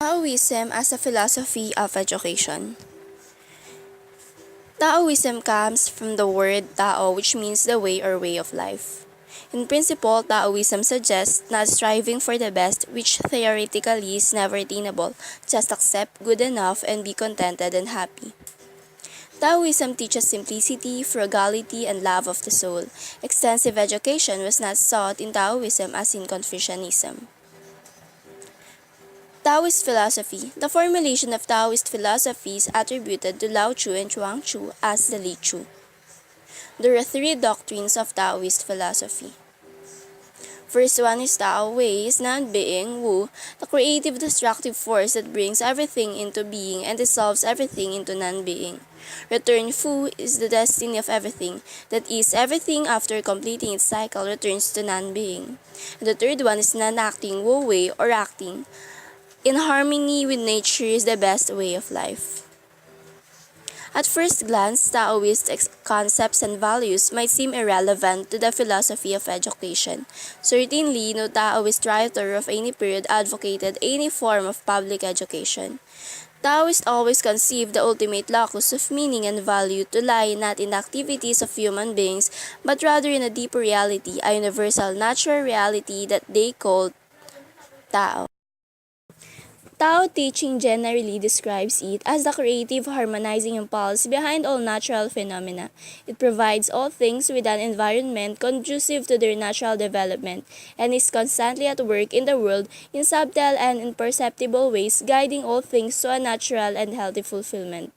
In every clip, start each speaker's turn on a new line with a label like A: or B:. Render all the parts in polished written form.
A: Taoism as a philosophy of education. Taoism comes from the word Tao, which means the way or way of life. In principle, Taoism suggests not striving for the best, which theoretically is never attainable, just accept good enough and be contented and happy. Taoism teaches simplicity, frugality, and love of the soul. Extensive education was not sought in Taoism as in Confucianism. Taoist philosophy. The formulation of Taoist philosophy is attributed to Lao Tzu and Chuang Tzu as the Li Chu. There are three doctrines of Taoist philosophy. First one is Tao, Wei is non-being, Wu, the creative destructive force that brings everything into being and dissolves everything into non-being. Return Fu is the destiny of everything, that is, everything after completing its cycle returns to non-being. And the third one is non-acting, Wu Wei, or acting. In harmony with nature is the best way of life. At first glance, Taoist concepts and values might seem irrelevant to the philosophy of education. Certainly, no Taoist writer of any period advocated any form of public education. Taoists always conceived the ultimate locus of meaning and value to lie not in the activities of human beings, but rather in a deeper reality, a universal natural reality that they called Tao. Tao teaching generally describes it as the creative harmonizing impulse behind all natural phenomena. It provides all things with an environment conducive to their natural development and is constantly at work in the world in subtle and imperceptible ways, guiding all things to a natural and healthy fulfillment.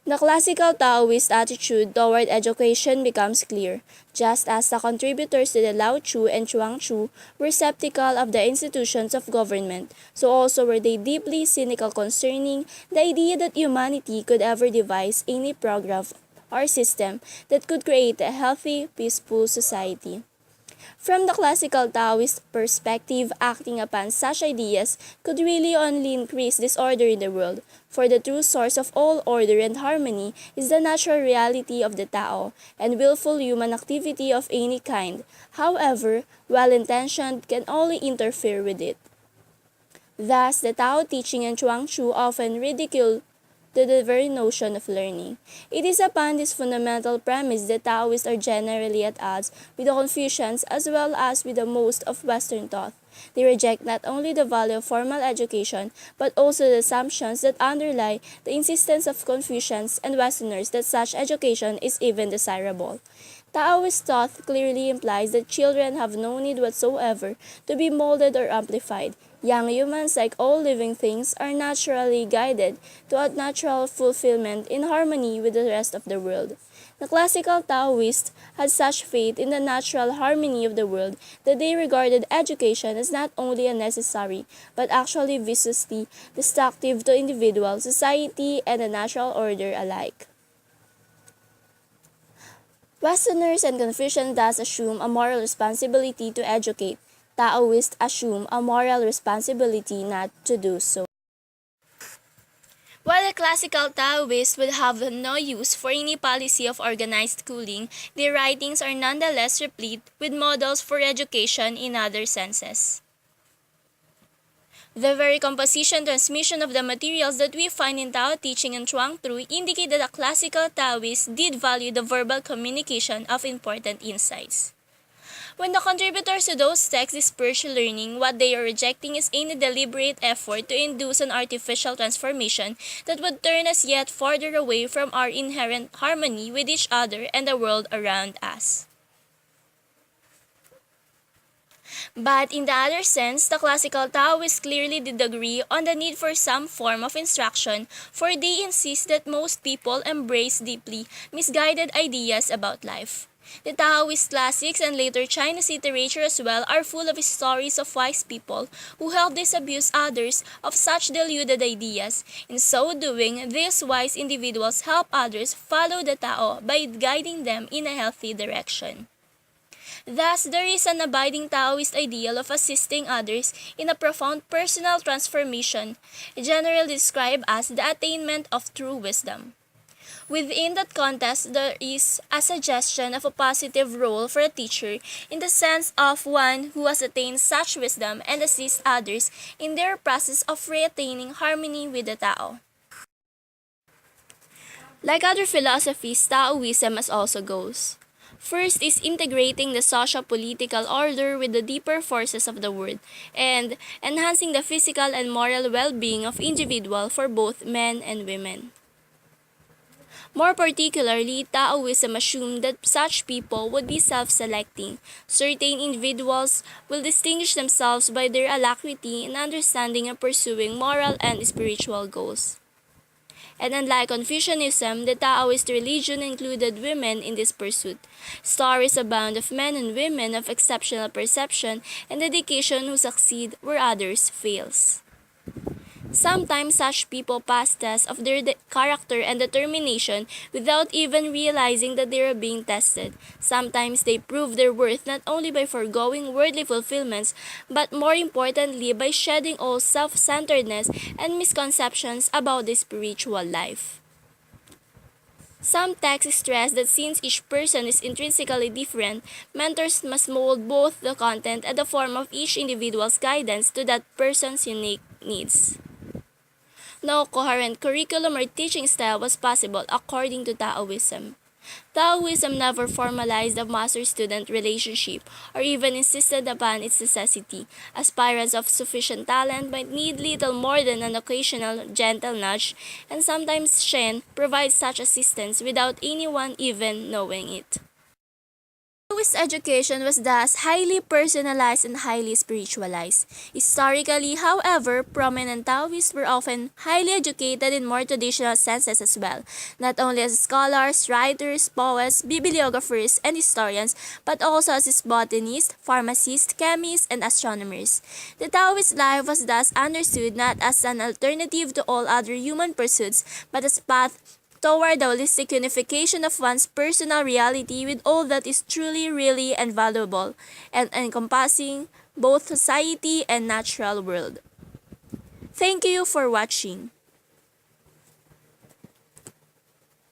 A: The classical Taoist attitude toward education becomes clear, just as the contributors to the Lao Tzu and Chuang Tzu were skeptical of the institutions of government, so also were they deeply cynical concerning the idea that humanity could ever devise any program or system that could create a healthy, peaceful society. From the classical Taoist perspective, acting upon such ideas could really only increase disorder in the world, for the true source of all order and harmony is the natural reality of the Tao, and willful human activity of any kind, however well-intentioned, can only interfere with it. Thus, the Tao teaching and Chuang Tzu often ridicule the very notion of learning. It is upon this fundamental premise that Taoists are generally at odds with the Confucians as well as with the most of Western thought. They reject not only the value of formal education, but also the assumptions that underlie the insistence of Confucians and Westerners that such education is even desirable. Taoist thought clearly implies that children have no need whatsoever to be molded or amplified. Young humans, like all living things, are naturally guided to a natural fulfillment in harmony with the rest of the world. The classical Taoists had such faith in the natural harmony of the world that they regarded education as not only unnecessary, but actually viciously destructive to individual, society, and the natural order alike. Westerners and Confucians thus assume a moral responsibility to educate. Taoists assume a moral responsibility not to do so. While the classical Taoists would have no use for any policy of organized schooling, their writings are nonetheless replete with models for education in other senses. The very composition transmission of the materials that we find in Tao teaching and Chuang Tzu indicate that the classical Taoists did value the verbal communication of important insights. When the contributors to those texts disperse learning, what they are rejecting is any deliberate effort to induce an artificial transformation that would turn us yet farther away from our inherent harmony with each other and the world around us. But in the other sense, the classical Taoists clearly did agree on the need for some form of instruction, for they insist that most people embrace deeply misguided ideas about life. The Taoist classics and later Chinese literature as well are full of stories of wise people who helped disabuse others of such deluded ideas. In so doing, these wise individuals help others follow the Tao by guiding them in a healthy direction. Thus, there is an abiding Taoist ideal of assisting others in a profound personal transformation, generally described as the attainment of true wisdom. Within that context, there is a suggestion of a positive role for a teacher in the sense of one who has attained such wisdom and assists others in their process of reattaining harmony with the Tao. Like other philosophies, Taoism has also goals. First is integrating the socio-political order with the deeper forces of the world and enhancing the physical and moral well-being of individuals for both men and women. More particularly, Taoism assumed that such people would be self-selecting. Certain individuals will distinguish themselves by their alacrity in understanding and pursuing moral and spiritual goals. And unlike Confucianism, the Taoist religion included women in this pursuit. Stories abound of men and women of exceptional perception and dedication who succeed where others fails. Sometimes such people pass tests of their character and determination without even realizing that they are being tested. Sometimes they prove their worth not only by foregoing worldly fulfillments, but more importantly by shedding all self-centeredness and misconceptions about the spiritual life. Some texts stress that since each person is intrinsically different, mentors must mold both the content and the form of each individual's guidance to that person's unique needs. No coherent curriculum or teaching style was possible according to Taoism. Taoism never formalized the master-student relationship or even insisted upon its necessity. Aspirants of sufficient talent might need little more than an occasional gentle nudge, and sometimes Shen provides such assistance without anyone even knowing it. Taoist education was thus highly personalized and highly spiritualized. Historically, however, prominent Taoists were often highly educated in more traditional senses as well, not only as scholars, writers, poets, bibliographers, and historians, but also as botanists, pharmacists, chemists, and astronomers. The Taoist life was thus understood not as an alternative to all other human pursuits, but as a path toward the holistic unification of one's personal reality with all that is truly, really, and valuable, and encompassing both society and natural world. Thank you for watching.